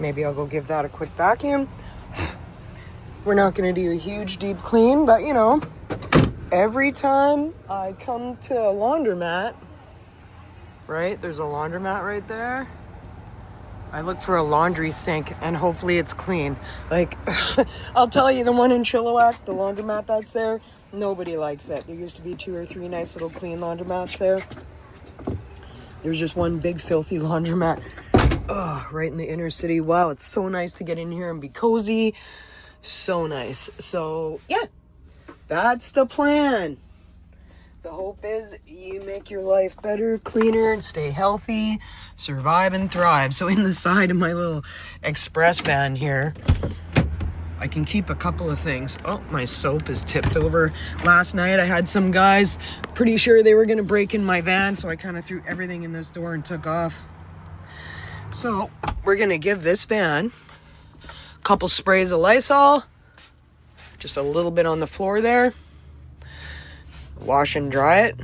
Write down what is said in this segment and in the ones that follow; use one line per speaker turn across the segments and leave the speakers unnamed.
maybe I'll go give that a quick vacuum. We're not going to do a huge deep clean, but you know, every time I come to a laundromat, right, there's a laundromat right there, I look for a laundry sink and hopefully it's clean. Like, I'll tell you, the one in Chilliwack, the laundromat that's there, nobody likes it. There used to be 2 or 3 nice little clean laundromats there. There's just one big filthy laundromat, right in the inner city. Wow, it's so nice to get in here and be cozy. So nice. So, yeah, that's the plan. The hope is you make your life better, cleaner, and stay healthy, survive and thrive. So in the side of my little express van here, I can keep a couple of things. Oh, my soap is tipped over. Last night I had some guys pretty sure they were going to break in my van, so I kind of threw everything in this door and took off. So we're going to give this van a couple sprays of Lysol, just a little bit on the floor there. Wash and dry it.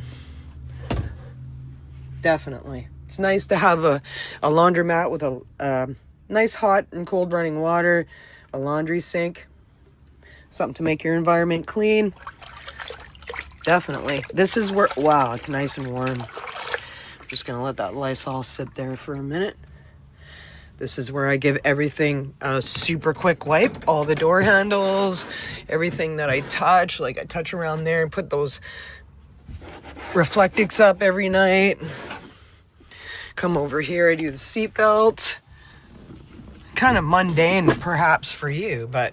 Definitely. It's nice to have a laundromat with a nice hot and cold running water, a laundry sink, something to make your environment clean. Definitely. This is where, wow, it's nice and warm. I'm just going to let that Lysol sit there for a minute. This is where I give everything a super quick wipe. All the door handles, everything that I touch. Like I touch around there and put those Reflectix up every night. Come over here, I do the seatbelt. Kind of mundane perhaps for you, but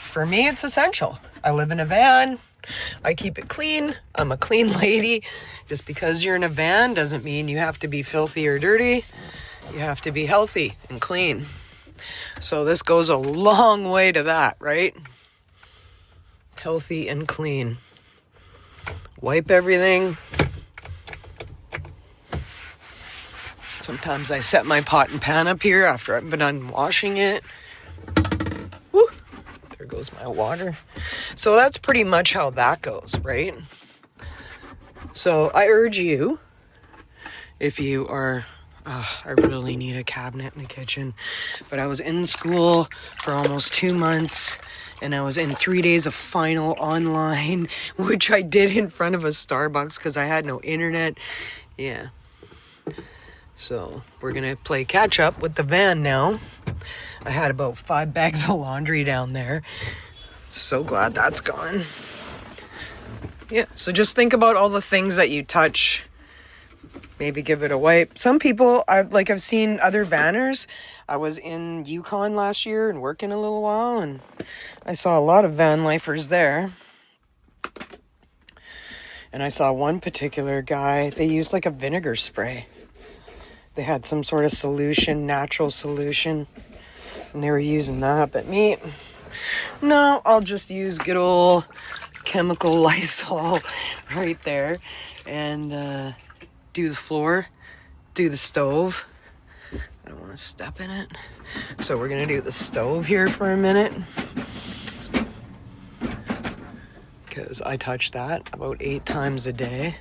for me it's essential. I live in a van. I keep it clean. I'm a clean lady. Just because you're in a van doesn't mean you have to be filthy or dirty. You have to be healthy and clean. So this goes a long way to that, right? Healthy and clean. Wipe everything. Sometimes I set my pot and pan up here after I've been done washing it. Woo! There goes my water. So that's pretty much how that goes, right? So I urge you, if you are... I really need a cabinet in the kitchen. But I was in school for almost 2 months, and I was in 3 days of final online, which I did in front of a Starbucks because I had no internet. Yeah. So we're going to play catch up with the van now. I had about 5 bags of laundry down there. So glad that's gone. Yeah, so just think about all the things that you touch. Maybe give it a wipe. Some people, I've seen other vanners. I was in Yukon last year and working a little while, and I saw a lot of van lifers there. And I saw one particular guy, they used like a vinegar spray. They had some sort of solution, natural solution, and they were using that. But me, no, I'll just use good old chemical Lysol right there, and do the floor, do the stove. I don't want to step in it. So we're gonna do the stove here for a minute, because I touch that about 8 times a day.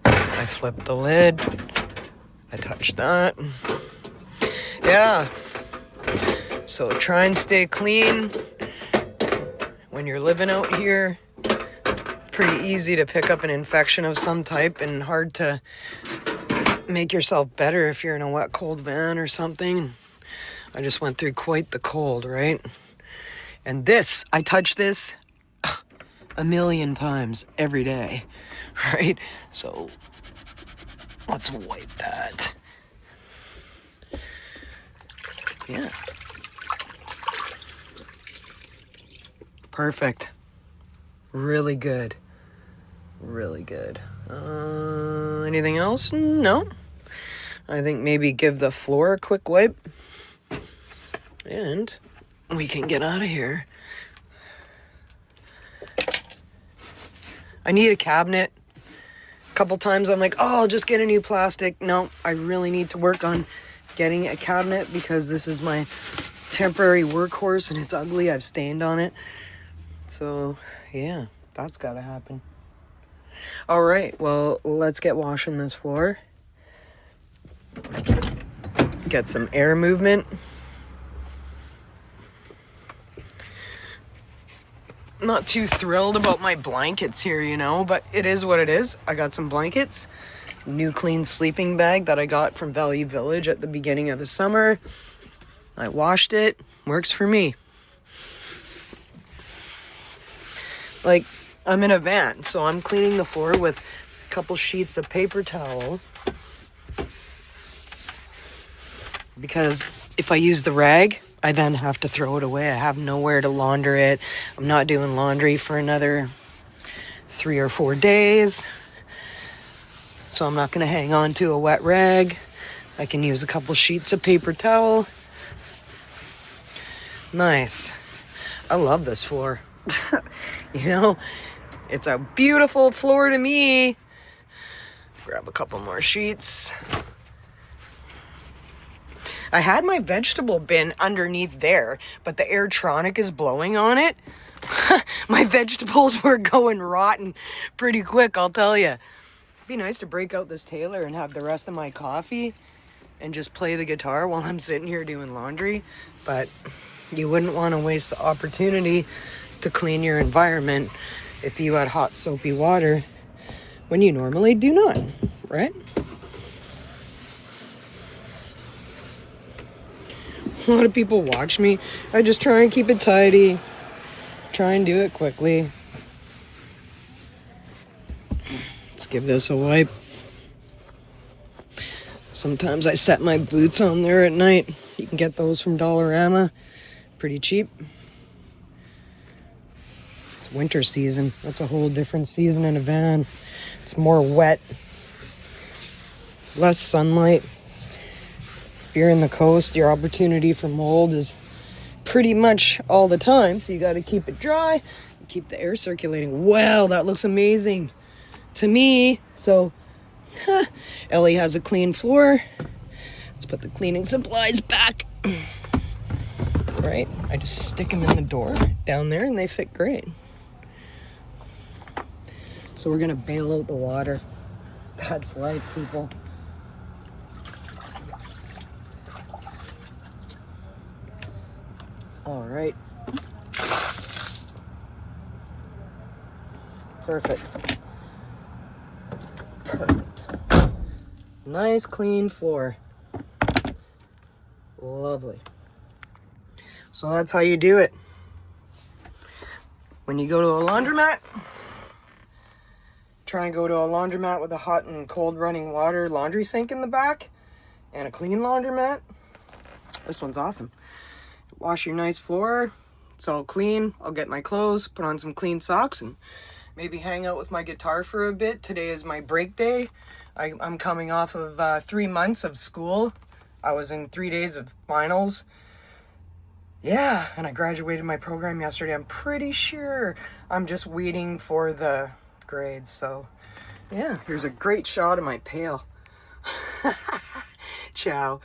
I flip the lid, I touch that. Yeah, so try and stay clean when you're living out here. Pretty easy to pick up an infection of some type and hard to make yourself better if you're in a wet, cold van or something. I just went through quite the cold, right? And this, I touch this a million times every day, right? So let's wipe that. Yeah. Perfect. Really good. Really good. Anything else? No. I think maybe give the floor a quick wipe. And we can get out of here. I need a cabinet. A couple times I'm like, oh, I'll just get a new plastic. No, I really need to work on getting a cabinet because this is my temporary workhorse and it's ugly. I've stained on it. So, yeah, that's gotta happen. All right, well, let's get washing this floor. Get some air movement. Not too thrilled about my blankets here, you know, but it is what it is. I got some blankets. New clean sleeping bag that I got from Value Village at the beginning of the summer. I washed it. Works for me. Like, I'm in a van, so I'm cleaning the floor with a couple sheets of paper towel. Because if I use the rag, I then have to throw it away. I have nowhere to launder it. I'm not doing laundry for another 3 or 4 days. So I'm not going to hang on to a wet rag. I can use a couple sheets of paper towel. Nice. I love this floor. You know, it's a beautiful floor to me. Grab a couple more sheets. I had my vegetable bin underneath there, but the Airtronic is blowing on it. My vegetables were going rotten pretty quick, I'll tell you. It'd be nice to break out this Taylor and have the rest of my coffee and just play the guitar while I'm sitting here doing laundry. But you wouldn't want to waste the opportunity to clean your environment if you had hot soapy water when you normally do not, right? A lot of people watch me. I just try and keep it tidy. Try and do it quickly. Let's give this a wipe. Sometimes I set my boots on there at night. You can get those from Dollarama. Pretty cheap. It's winter season. That's a whole different season in a van. It's more wet. Less sunlight. If you're in the coast, your opportunity for mold is pretty much all the time. So you got to keep it dry. Keep the air circulating. Wow, that looks amazing to me. So, Ellie has a clean floor. Let's put the cleaning supplies back. Right? I just stick them in the door down there and they fit great. So we're gonna bail out the water. That's life, people. All right. Perfect. Perfect. Nice clean floor. Lovely. So that's how you do it. When you go to a laundromat, try and go to a laundromat with a hot and cold running water laundry sink in the back and a clean laundromat. This one's awesome. Wash your nice floor. It's all clean. I'll get my clothes, put on some clean socks, and maybe hang out with my guitar for a bit. Today is my break day. I'm coming off of 3 months of school. I was in 3 days of finals. Yeah, and I graduated my program yesterday. I'm pretty sure I'm just waiting for the grades. So, yeah, here's a great shot of my pail. Ciao.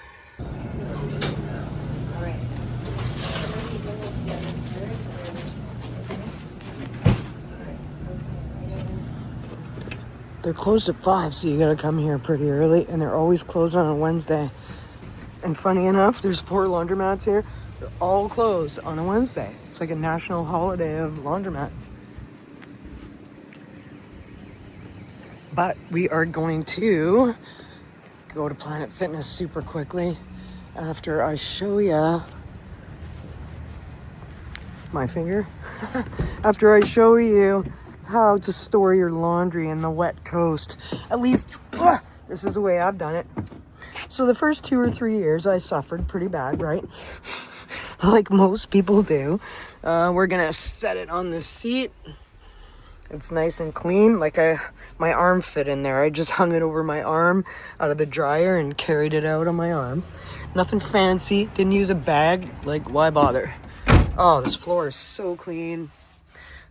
They're closed at 5, so you gotta come here pretty early, and they're always closed on a Wednesday. And funny enough, there's 4 laundromats here. They're all closed on a Wednesday. It's like a national holiday of laundromats. But we are going to go to Planet Fitness super quickly after I show you my finger. After I show you how to store your laundry in the wet coast. At least, this is the way I've done it. So the first 2 or 3 years, I suffered pretty bad, right? Like most people do. We're gonna set it on the seat. It's nice and clean. Like my arm fit in there. I just hung it over my arm out of the dryer and carried it out on my arm. Nothing fancy. Didn't use a bag. Like, why bother? Oh, this floor is so clean.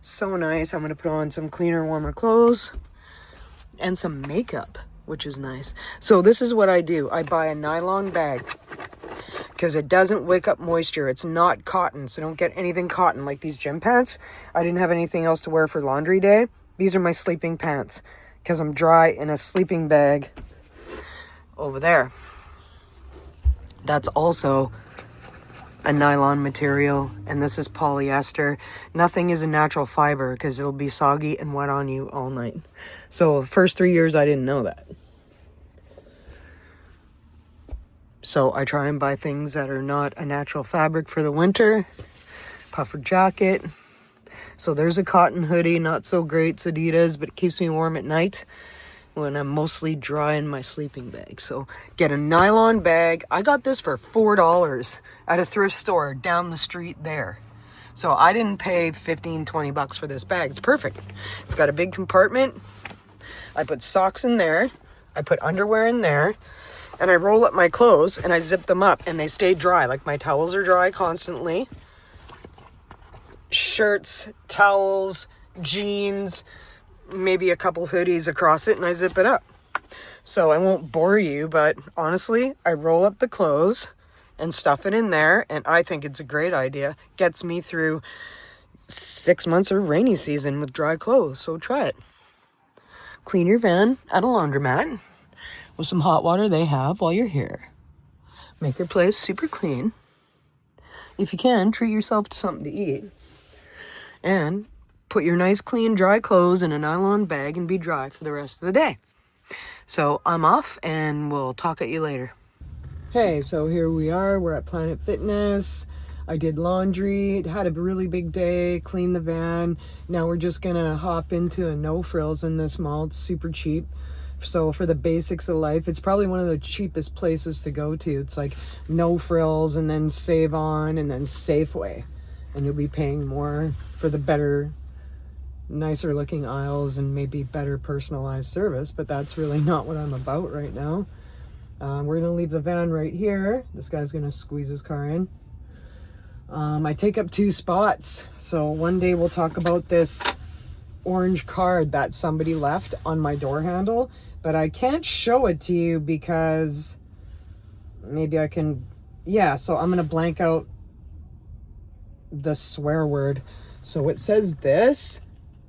So nice. I'm gonna put on some cleaner, warmer clothes and some makeup, which is nice. So this is what I do. I buy a nylon bag because it doesn't wick up moisture. It's not cotton, so don't get anything cotton like these gym pants. I didn't have anything else to wear for laundry day. These are my sleeping pants because I'm dry in a sleeping bag over there. That's also a nylon material, and this is polyester. Nothing is a natural fiber because it'll be soggy and wet on you all night. So the first 3 years I didn't know that. So I try and buy things that are not a natural fabric for the winter. Puffer jacket. So there's a cotton hoodie, not so great, it's Adidas, but it keeps me warm at night when I'm mostly dry in my sleeping bag. So get a nylon bag. I got this for $4 at a thrift store down the street there. So I didn't pay 15, 20 bucks for this bag. It's perfect. It's got a big compartment. I put socks in there. I put underwear in there. And I roll up my clothes and I zip them up and they stay dry. Like my towels are dry constantly. Shirts, towels, jeans, maybe a couple hoodies across it, and I zip it up. So I won't bore you, but honestly, I roll up the clothes and stuff it in there, and I think it's a great idea. Gets me through 6 months of rainy season with dry clothes, so try it. Clean your van at a laundromat with some hot water they have while you're here. Make your place super clean. If you can, treat yourself to something to eat. And put your nice, clean, dry clothes in a nylon bag and be dry for the rest of the day. So I'm off and we'll talk at you later. Hey, so here we are. We're at Planet Fitness. I did laundry, had a really big day, cleaned the van. Now we're just gonna hop into a No Frills in this mall. It's super cheap. So for the basics of life, it's probably one of the cheapest places to go to. It's like No Frills and then Save On and then Safeway. And you'll be paying more for the better, nicer looking aisles and maybe better personalized service, but that's really not what I'm about right now. We're gonna leave the van right here. This guy's gonna squeeze his car in. I take up 2 spots. So one day we'll talk about this orange card that somebody left on my door handle, but I can't show it to you because maybe I can, yeah, so I'm gonna blank out the swear word. So it says this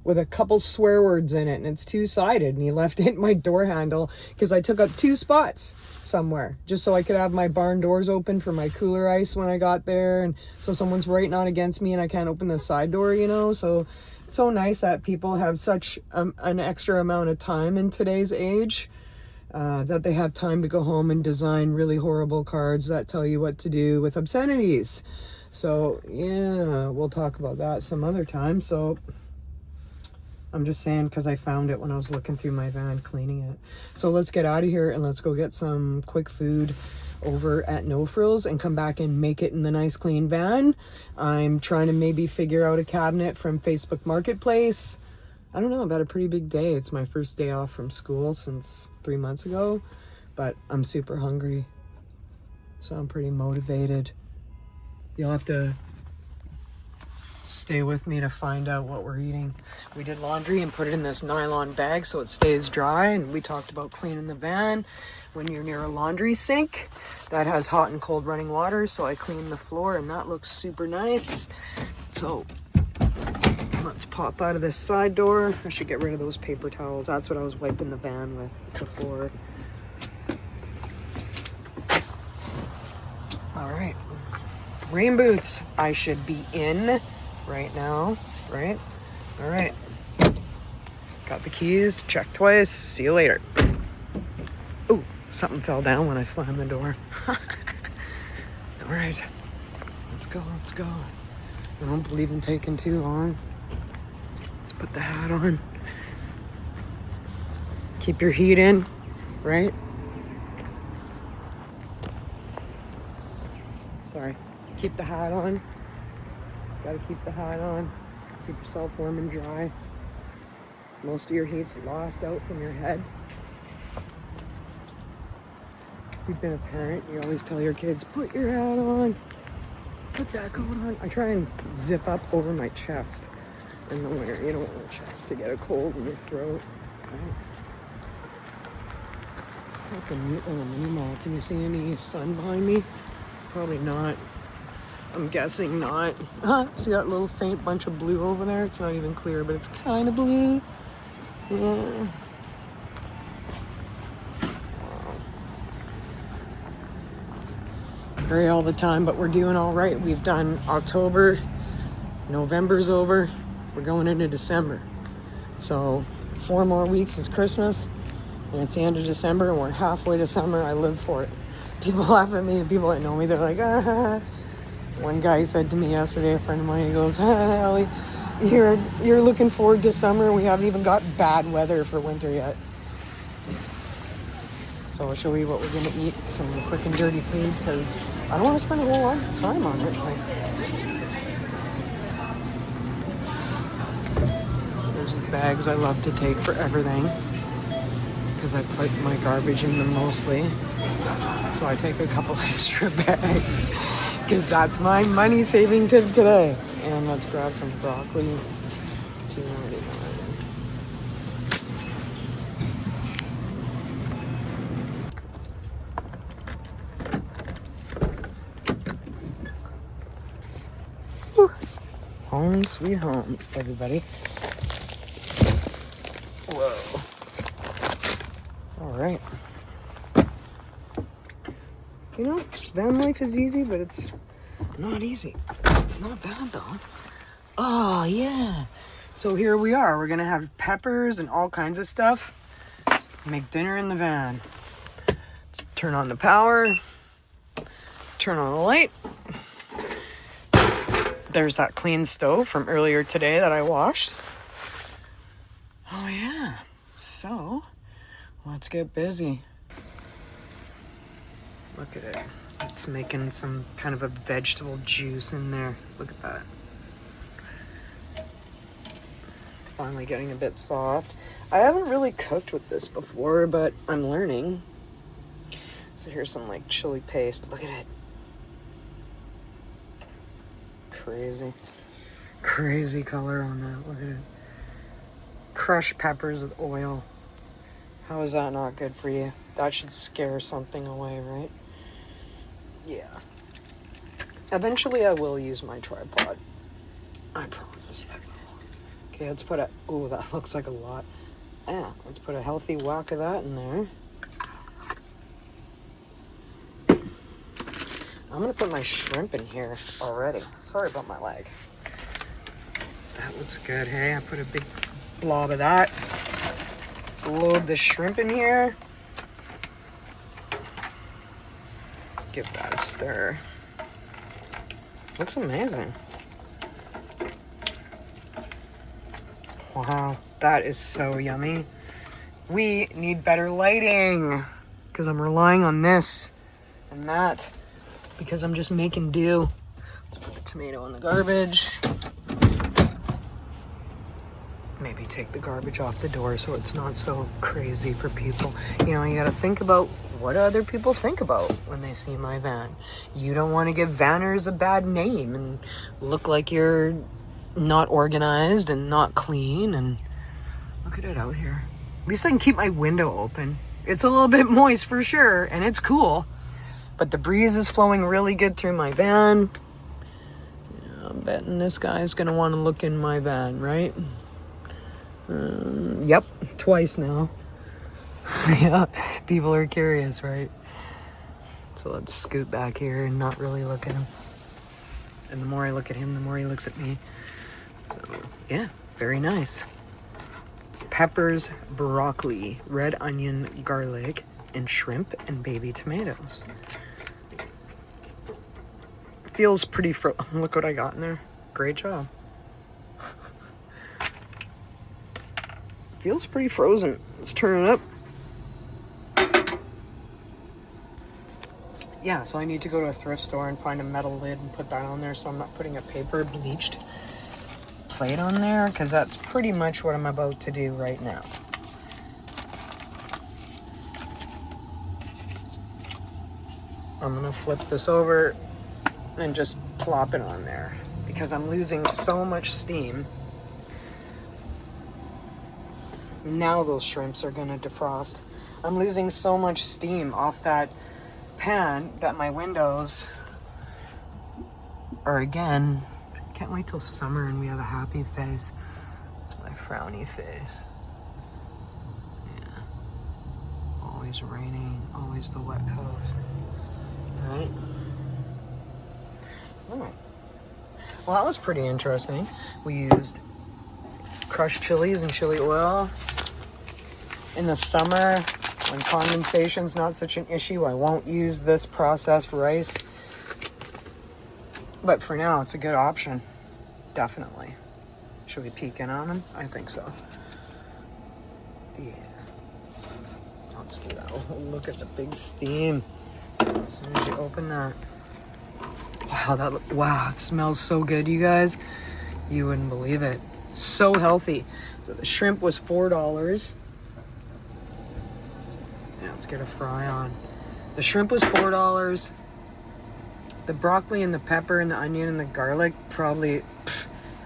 with a couple swear words in it, and it's 2-sided, and he left it in my door handle because I took up 2 spots somewhere just so I could have my barn doors open for my cooler ice when I got there, and so someone's right on against me and I can't open the side door, you know. So it's so nice that people have such an extra amount of time in today's age, that they have time to go home and design really horrible cards that tell you what to do with obscenities. So, yeah, we'll talk about that some other time. So, I'm just saying because I found it when I was looking through my van, cleaning it. So, let's get out of here and let's go get some quick food over at No Frills and come back and make it in the nice, clean van. I'm trying to maybe figure out a cabinet from Facebook Marketplace. I don't know, I've had a pretty big day. It's my first day off from school since 3 months ago, but I'm super hungry. So, I'm pretty motivated. You'll have to stay with me to find out what we're eating. We did laundry and put it in this nylon bag so it stays dry, and we talked about cleaning the van when you're near a laundry sink that has hot and cold running water, so I cleaned the floor and that looks super nice. So let's pop out of this side door. I should get rid of those paper towels. That's what I was wiping the van with before. All right. Rain boots. I should be in right now, right? All right. Got the keys. Check twice. See you later. Ooh, something fell down when I slammed the door. All right. Let's go. Let's go. I don't believe in taking too long. Let's put the hat on. Keep your heat in, right? Sorry. Keep the hat on. Gotta keep the hat on. Keep yourself warm and dry. Most of your heat's lost out from your head. If you've been a parent, you always tell your kids, put your hat on. Put that coat on. I try and zip up over my chest in the winter. You don't want your chest to get a cold in your throat. Right? Like a mini mall. Can you see any sun behind me? Probably not. I'm guessing not. See that little faint bunch of blue over there? It's not even clear, but it's kind of blue. Yeah. Wow. gray all the time, but we're doing all right. We've done October, November's over, we're going into December. So 4 more weeks is Christmas, and it's the end of December, and we're halfway to summer. I live for it. People laugh at me, people that know me, they're like, ah. One guy said to me yesterday, a friend of mine, he goes, Ellie, you're looking forward to summer, we haven't even got bad weather for winter yet. So I'll show you what we're gonna eat, some quick and dirty food, because I don't want to spend a whole lot of time on it. There's the bags I love to take for everything, because I put my garbage in them mostly. So I take a couple extra bags, because that's my money saving tip today. And let's grab some broccoli. Home sweet home, everybody. Whoa. All right. You know, van life is easy, but it's not easy. It's not bad though. Oh yeah. So here we are. We're gonna have peppers and all kinds of stuff. Make dinner in the van. Let's turn on the power. Turn on the light. There's that clean stove from earlier today that I washed. Oh yeah. So, let's get busy. Look at it. It's making some kind of a vegetable juice in there. Look at that. It's finally getting a bit soft. I haven't really cooked with this before, but I'm learning. So here's some like chili paste. Look at it. Crazy color on that. Look at it. Crushed peppers with oil. How is that not good for you? That should scare something away, right? Yeah. Eventually I will use my tripod. I promise I will. Okay, let's put a... Oh, that looks like a lot. Yeah, let's put a healthy whack of that in there. I'm gonna put my shrimp in here already. Sorry about my leg. That looks good, hey? I put a big blob of that. Let's load the shrimp in here. Give that a stir. Looks amazing. Wow, that is so yummy. We need better lighting, because I'm relying on this and that, because I'm just making do. Let's put the tomato in the garbage. Maybe take the garbage off the door so it's not so crazy for people. You know, you gotta think about what other people think about when they see my van. You don't want to give vanners a bad name and look like you're not organized and not clean. And look at it out here. At least I can keep my window open. It's a little bit moist for sure, and it's cool, but the breeze is flowing really good through my van. Yeah, I'm betting this guy's gonna want to look in my van, right? Yep, twice now. Yeah, people are curious, right? So let's scoot back here and not really look at him. And the more I look at him, the more he looks at me. So, yeah, very nice. Peppers, broccoli, red onion, garlic, and shrimp and baby tomatoes. Feels pretty look what I got in there. Great job. Feels pretty frozen. Let's turn it up. Yeah, so I need to go to a thrift store and find a metal lid and put that on there, so I'm not putting a paper bleached plate on there, because that's pretty much what I'm about to do right now. I'm gonna flip this over and just plop it on there, because I'm losing so much steam. Now those shrimps are gonna defrost. I'm losing so much steam off that pan that my windows are, again, can't wait till summer and we have a happy face. It's my frowny face. Yeah. Always raining, always the wet coast. Right? Oh. Well, that was pretty interesting. We used crushed chilies and chili oil. In the summer, when condensation's not such an issue, I won't use this processed rice. But for now, it's a good option. Definitely. Should we peek in on them? I think so. Yeah. Let's do that. Oh, look at the big steam. As soon as you open that. Wow, it smells so good, you guys. You wouldn't believe it. So healthy. So the shrimp was $4. Yeah, let's get a fry on. The shrimp was $4. The broccoli and the pepper and the onion and the garlic, probably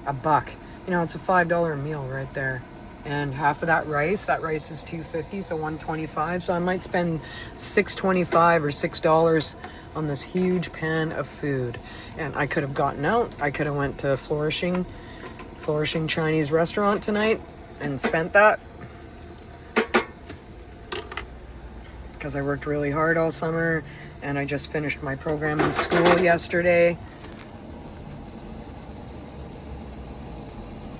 $1. You know, it's a $5 meal right there. And half of that rice is $2.50, so $1.25. So I might spend $6.25 or $6 on this huge pan of food. And I could have gotten out. I could have went to Flourishing Chinese restaurant tonight and spent that. Because I worked really hard all summer and I just finished my program in school yesterday.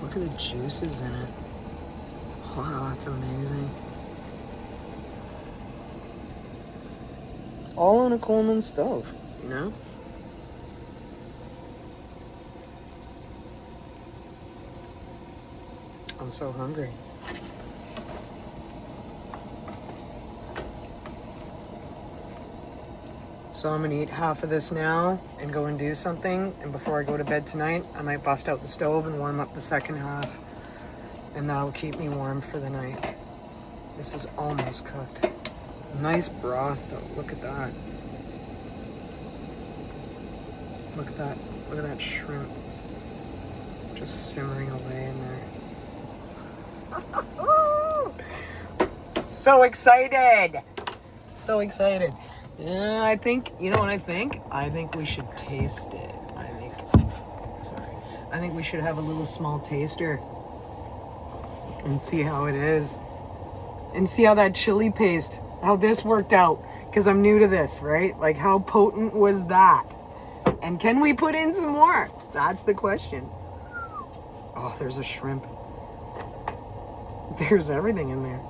Look at the juices in it. Wow, that's amazing. All on a Coleman stove, you know? I'm so hungry. So I'm gonna eat half of this now and go and do something. And before I go to bed tonight, I might bust out the stove and warm up the second half. And that'll keep me warm for the night. This is almost cooked. Nice broth though, look at that. Look at that, look at that shrimp. Just simmering away in there. So excited! So excited. Yeah, I think, you know what I think? I think we should taste it. I think we should have a little small taster and see how it is. And see how that chili paste, how this worked out. Because I'm new to this, right? Like, how potent was that? And can we put in some more? That's the question. Oh, there's a shrimp. There's everything in there.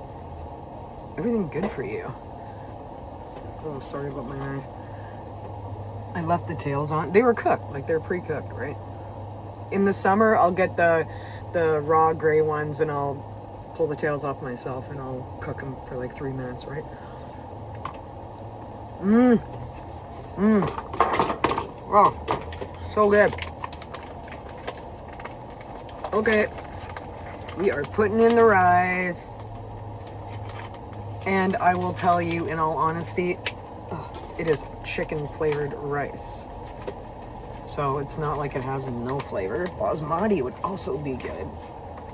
Everything good for you. Oh, sorry about my eye. I left the tails on. They were cooked, like they're pre-cooked, right? In the summer, I'll get the raw gray ones and I'll pull the tails off myself and I'll cook them for like 3 minutes, right? Oh, so good. Okay, we are putting in the rice. And I will tell you, in all honesty, it is chicken flavored rice. So it's not like it has no flavor. Basmati would also be good.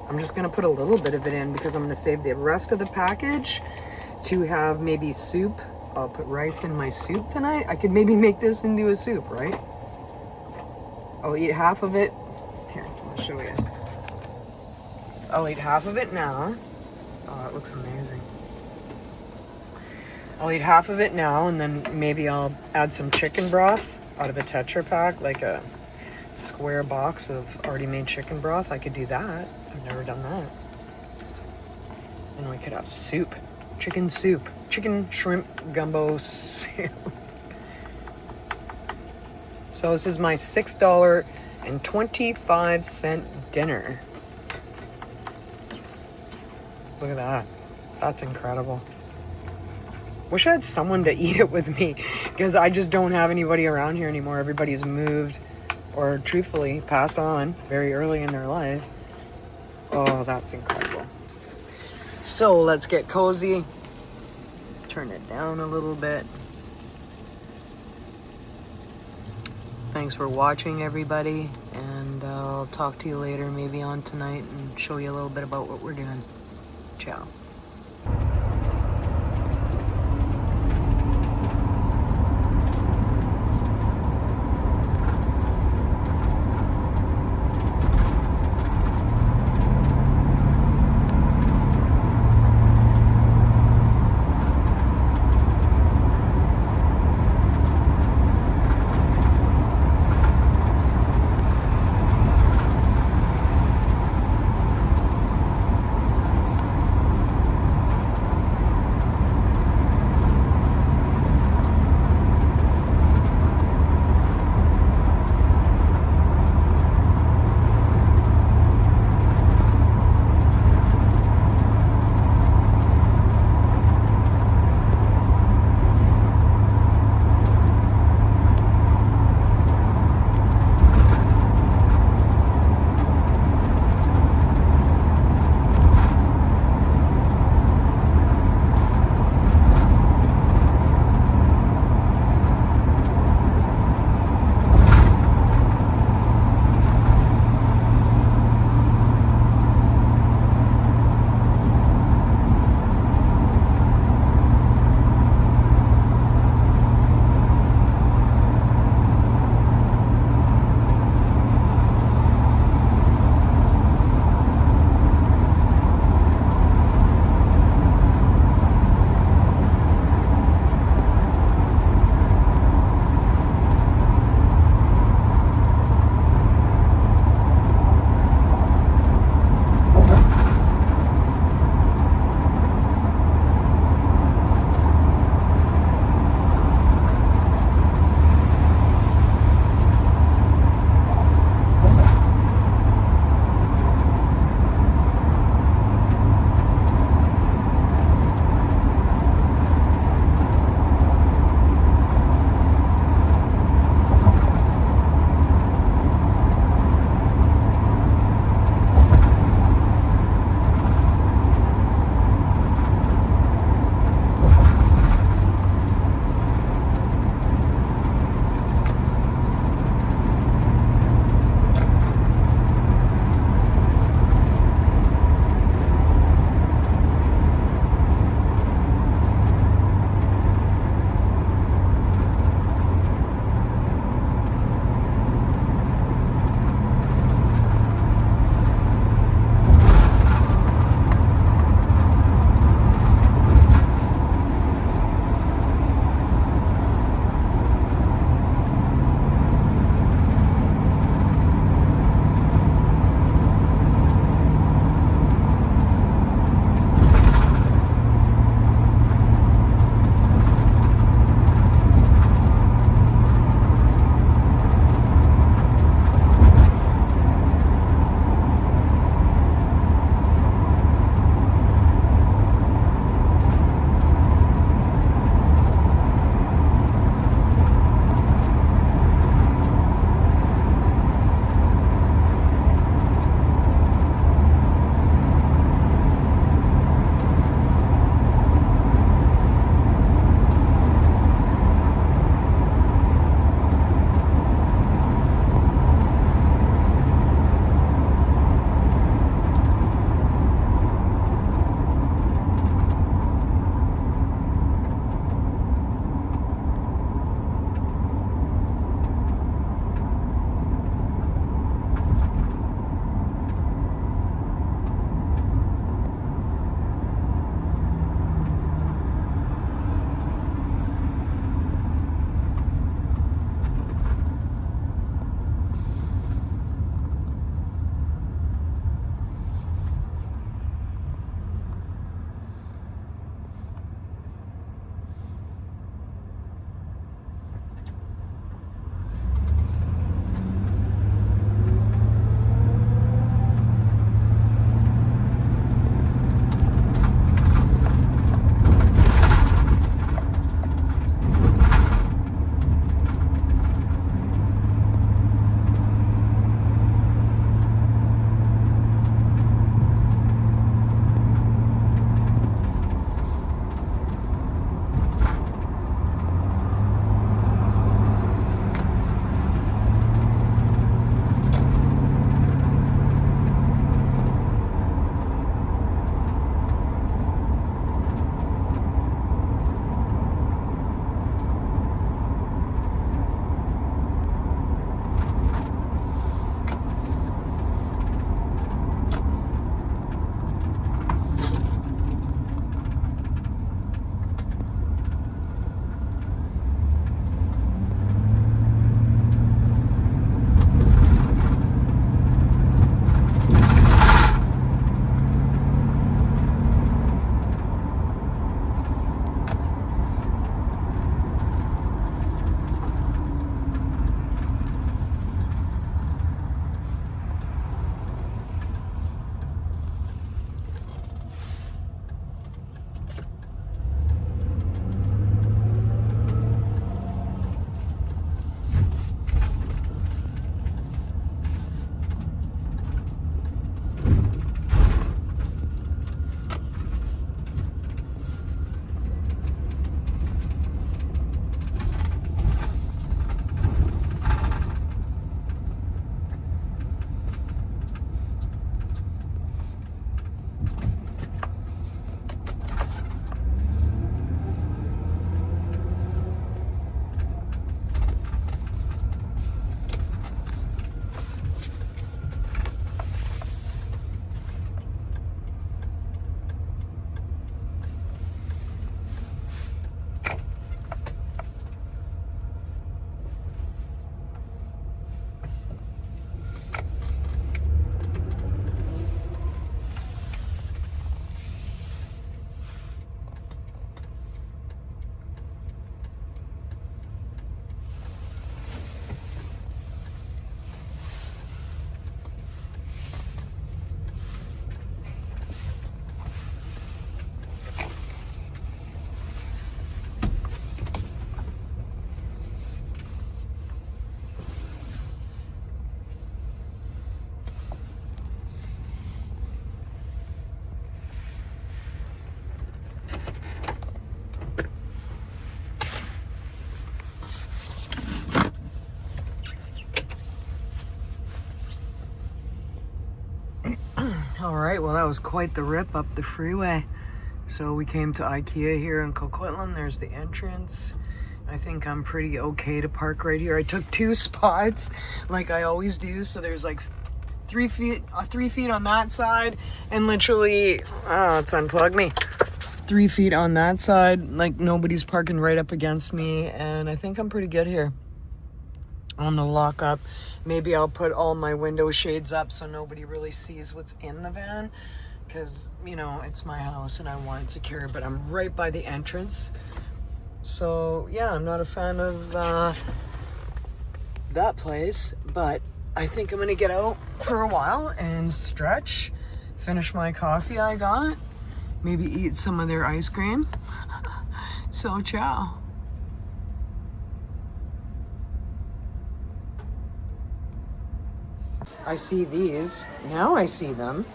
I'm just gonna put a little bit of it in because I'm gonna save the rest of the package to have maybe soup. I'll put rice in my soup tonight. I could maybe make this into a soup, right? I'll eat half of it. Here, I'll show you. I'll eat half of it now. Oh, it looks amazing. I'll eat half of it now, and then maybe I'll add some chicken broth out of a Tetra Pak, like a square box of already made chicken broth. I could do that. I've never done that. And we could have soup, chicken shrimp gumbo soup. So this is my $6.25 dinner. Look at that. That's incredible. Wish I had someone to eat it with me because I just don't have anybody around here anymore. Everybody's moved or truthfully passed on very early in their life. Oh, that's incredible. So let's get cozy. Let's turn it down a little bit. Thanks for watching, everybody. And I'll talk to you later, maybe on tonight, and show you a little bit about what we're doing. Ciao. right, well, that was quite the rip up the freeway. So we came to IKEA here in Coquitlam. There's the entrance. I think I'm pretty okay to park right here. I took 2 spots like I always do. So there's like 3 feet on that side, and literally, it's unplugged me. 3 feet on that side. Like nobody's parking right up against me, and I think I'm pretty good here. On the lock up. Maybe I'll put all my window shades up so nobody really sees what's in the van, because, you know, it's my house and I want it secure, but I'm right by the entrance. So, yeah, I'm not a fan of that place, but I think I'm going to get out for a while and stretch, finish my coffee I got, maybe eat some of their ice cream. So, ciao. I see these. Now I see them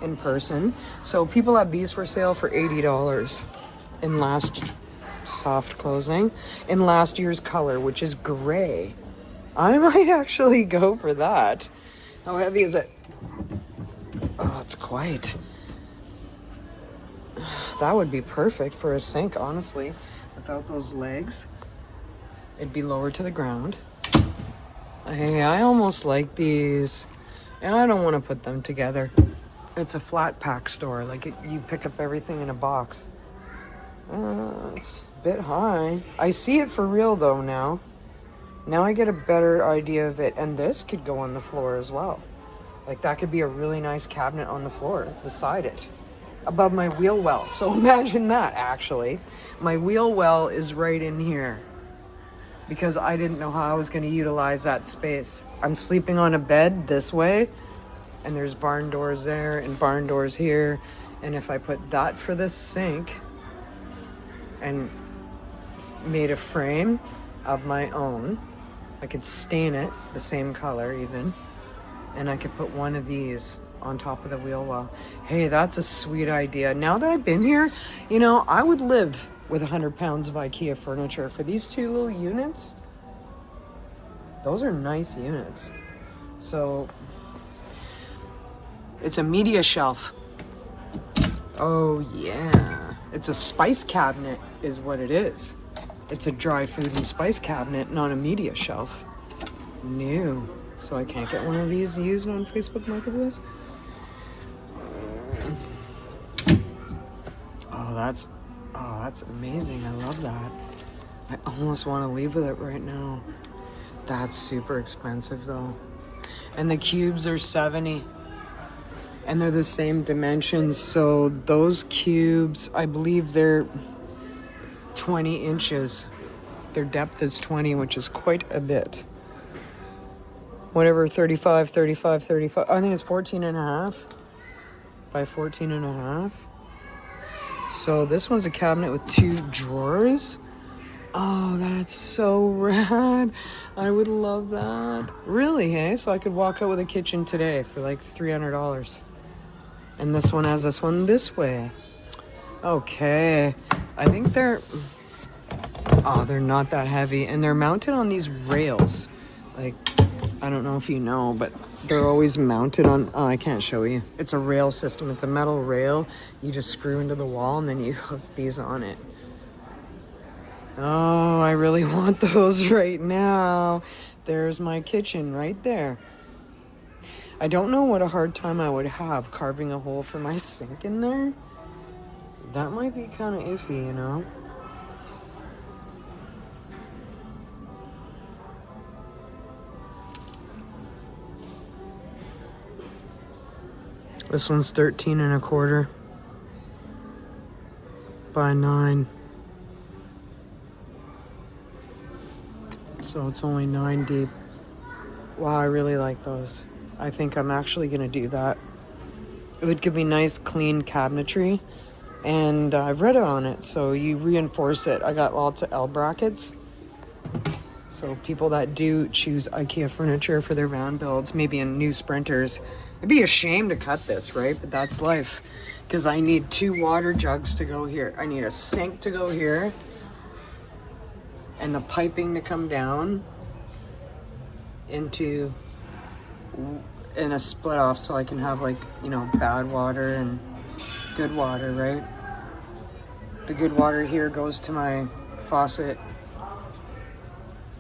in person. So people have these for sale for $80 in last soft closing in last year's color, which is gray. I might actually go for that. How heavy is it? Oh, it's quite. That would be perfect for a sink, honestly. Without those legs, it'd be lower to the ground. Hey, I almost like these, and I don't want to put them together. It's a flat pack store, like you pick up everything in a box. It's a bit high. I see it for real though now. Now I get a better idea of it, and this could go on the floor as well. Like that could be a really nice cabinet on the floor beside it, above my wheel well. So imagine that, actually. My wheel well is right in here, because I didn't know how I was going to utilize that space. I'm sleeping on a bed this way, and there's barn doors there and barn doors here. And if I put that for this sink and made a frame of my own, I could stain it the same color even, and I could put one of these on top of the wheel well. Hey, that's a sweet idea. Now that I've been here, you know, I would live with 100 pounds of IKEA furniture. For these 2 little units, those are nice units. So, it's a media shelf. Oh yeah. It's a spice cabinet is what it is. It's a dry food and spice cabinet, not a media shelf. New. So I can't get one of these used on Facebook Marketplace? Oh, that's amazing. I love that. I almost want to leave with it right now. That's super expensive though. And the cubes are 70. And they're the same dimensions. So those cubes, I believe they're 20 inches. Their depth is 20, which is quite a bit. Whatever, 35. I think it's 14 and a half by 14 and a half. So this one's a cabinet with 2 drawers. Oh, that's so rad. I would love that. Really, hey? So I could walk out with a kitchen today for like $300. And this one has this one this way. Okay. I think they're not that heavy. And they're mounted on these rails. Like, I don't know if you know, but they're always mounted on, I can't show you. It's a rail system. It's a metal rail. You just screw into the wall and then you hook these on it. Oh, I really want those right now. There's my kitchen right there. I don't know what a hard time I would have carving a hole for my sink in there. That might be kind of iffy, you know? This one's 13 and a quarter by 9. So it's only 9 deep. Wow, I really like those. I think I'm actually going to do that. It would give me nice, clean cabinetry. And I've read on it, so you reinforce it. I got lots of L brackets. So people that do choose IKEA furniture for their van builds, maybe in new Sprinters, it'd be a shame to cut this, right? But that's life. Because I need 2 water jugs to go here. I need a sink to go here. And the piping to come down into in a split off so I can have like, you know, bad water and good water, right? The good water here goes to my faucet,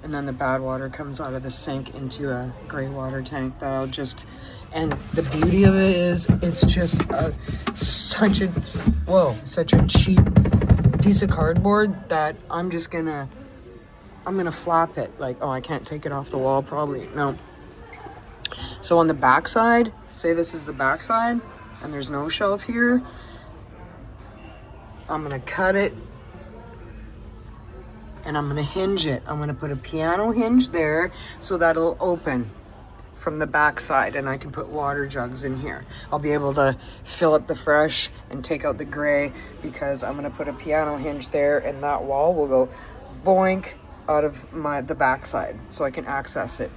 and then the bad water comes out of the sink into a gray water tank that I'll just, and the beauty of it is it's just such a cheap piece of cardboard that I'm gonna flap it. Like, oh, I can't take it off the wall probably. No. So on the back side, say this is the back side and there's no shelf here, I'm gonna cut it and I'm gonna hinge it. I'm gonna put a piano hinge there so that it'll open from the back side and I can put water jugs in here. I'll be able to fill up the fresh and take out the gray because I'm gonna put a piano hinge there and that wall will go boink out of the back side so I can access it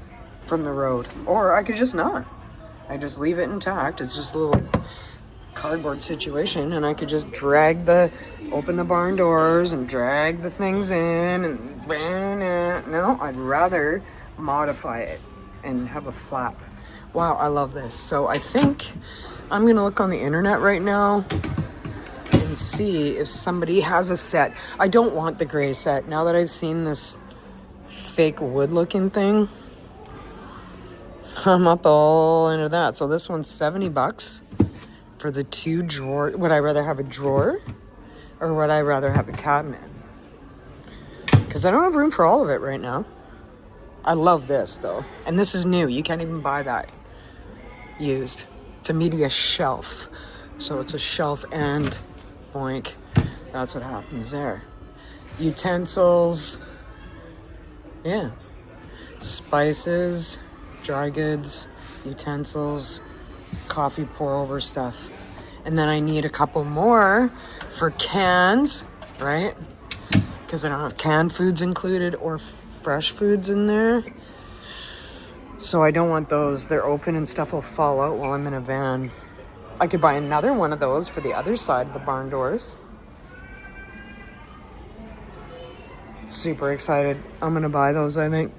from the road. Or I could just not. I just leave it intact. It's just a little cardboard situation and I could just open the barn doors and drag the things in and no, I'd rather modify it and have a flap. Wow, I love this. So I think I'm gonna look on the internet right now and see if somebody has a set. I don't want the gray set. Now that I've seen this fake wood looking thing, I'm up all into that. So this one's $70 for the 2 drawer. Would I rather have a drawer or would I rather have a cabinet? Because I don't have room for all of it right now. I love this though. And this is new. You can't even buy that used. It's a media shelf. So it's a shelf and boink. That's what happens there. Utensils. Yeah. Spices, dry goods, utensils, coffee pour over stuff. And then I need a couple more for cans, right? Because I don't have canned foods included or fresh foods in there. So I don't want those. They're open and stuff will fall out while I'm in a van. I could buy another one of those for the other side of the barn doors. Super excited. I'm gonna buy those, I think.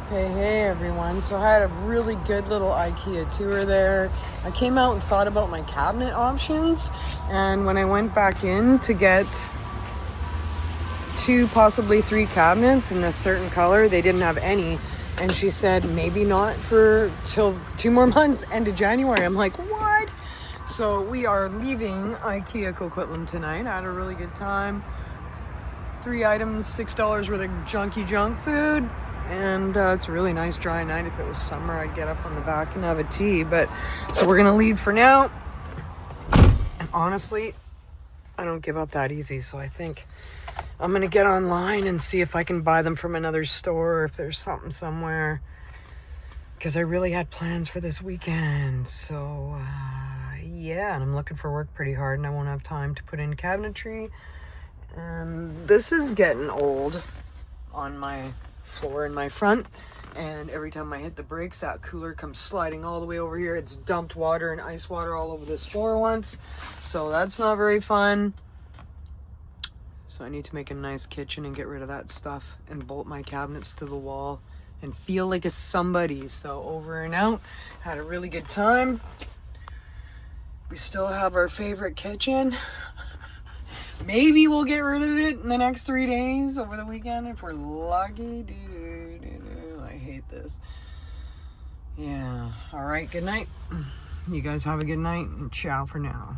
Hey everyone. So I had a really good little IKEA tour there. I came out and thought about my cabinet options, and when I went back in to get 2, possibly 3 cabinets in a certain color, they didn't have any. And she said maybe not for till 2 more months, end of January. I'm like, what? So we are leaving IKEA Coquitlam tonight. I had a really good time. 3 items, $6 worth of junky junk food. And it's a really nice dry night. If it was summer, I'd get up on the back and have a tea. But so we're gonna leave for now. And honestly, I don't give up that easy. So I think I'm gonna get online and see if I can buy them from another store, or if there's something somewhere. Because I really had plans for this weekend. So yeah, and I'm looking for work pretty hard, and I won't have time to put in cabinetry. And this is getting old on my floor in my front, and every time I hit the brakes, that cooler comes sliding all the way over here. It's dumped water and ice water all over this floor once, so that's not very fun. So I need to make a nice kitchen and get rid of that stuff and bolt my cabinets to the wall and feel like a somebody. So over and out. Had a really good time. We still have our favorite kitchen. Maybe we'll get rid of it in the next 3 days over the weekend if we're lucky. I hate this. Yeah. All right. Good night. You guys have a good night, and ciao for now.